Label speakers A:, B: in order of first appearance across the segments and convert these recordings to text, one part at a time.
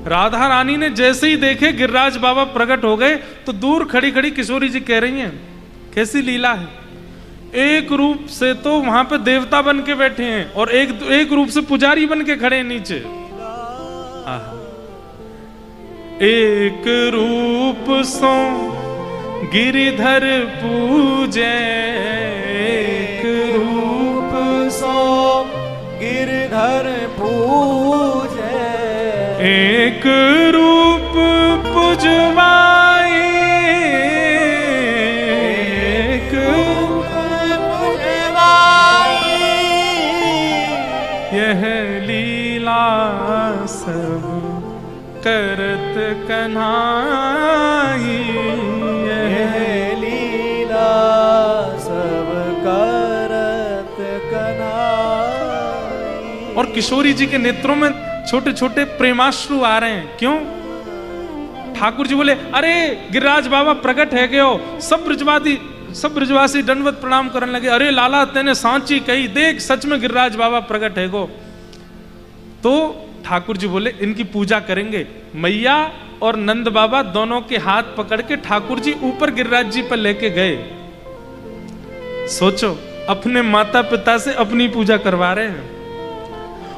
A: राधा रानी ने जैसे ही देखे गिरिराज बाबा प्रकट हो गए तो दूर खड़ी खड़ी किशोरी जी कह रही हैं, कैसी लीला है। एक रूप से तो वहां पे देवता बन के बैठे हैं और एक रूप से पुजारी बन के खड़े हैं नीचे। एक रूप सो गिरिधर पूजे,
B: एक रूप सो गिरधर पूजे,
A: एक रूप पुजवाई, एक
B: पुजवाई,
A: यह लीला सब करत कन्हाई,
B: यह लीला सब करत कन्हाई।
A: और किशोरी जी के नेत्रों में छोटे छोटे प्रेमाश्रु आ रहे हैं। क्यों? ठाकुर जी बोले, अरे गिरिराज बाबा प्रकट है गयो। सब ब्रजवासी दंडवत प्रणाम करने लगे। अरे लाला तेने सांची कही, देख सच में गिरिराज बाबा प्रकट है गो। तो ठाकुर जी बोले, इनकी पूजा करेंगे। मैया और नंद बाबा दोनों के हाथ पकड़ के ठाकुर जी ऊपर गिरिराज जी पर लेके गए। सोचो, अपने माता पिता से अपनी पूजा करवा रहे हैं।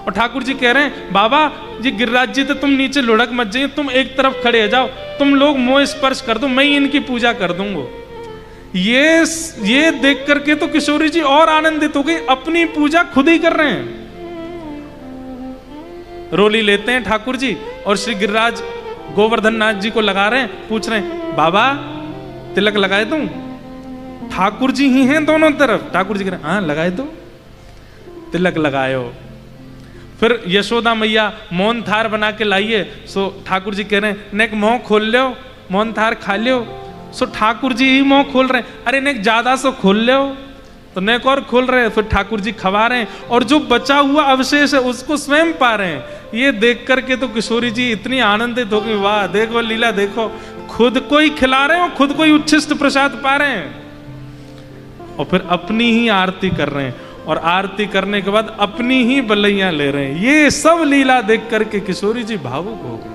A: और ठाकुर जी कह रहे हैं, बाबा जी गिरिराज जी तो तुम नीचे लुढ़क मत जाइए, तुम एक तरफ खड़े हो जाओ, तुम लोग मोह स्पर्श कर दो, मैं इनकी पूजा कर दूंगा। ये देख करके तो किशोरी जी और आनंदित हो गई, अपनी पूजा खुद ही कर रहे हैं। रोली लेते हैं ठाकुर जी और श्री गिरिराज गोवर्धन नाथ जी को लगा रहे हैं। पूछ रहे हैं, बाबा तिलक लगाए दूं? ठाकुर जी ही हैं दोनों तरफ। ठाकुर जी कह रहे हैं, हाँ लगाए दो। तिलक लगायो। फिर यशोदा मैया मौन थार बना के लाइए। सो ठाकुर जी कह रहे हैं, नेक मुंह खोल लो, मौन थार खा लो। सो ठाकुर जी ही मुंह खोल रहे हैं, अरे नेक ज्यादा सो खोल लो, तो नेक और खोल रहे हैं। फिर ठाकुर जी खवा रहे हैं और जो बचा हुआ अवशेष है उसको स्वयं पा रहे हैं। ये देख करके तो किशोरी जी इतनी आनंदित हो गई, वाह देखो लीला देखो, खुद को ही खिला रहे हैं और खुद को ही उच्छिष्ट प्रसाद पा रहे हैं। और फिर अपनी ही आरती कर रहे हैं और आरती करने के बाद अपनी ही बलैया ले रहे हैं। ये सब लीला देख करके किशोरी जी भावुक हो गई।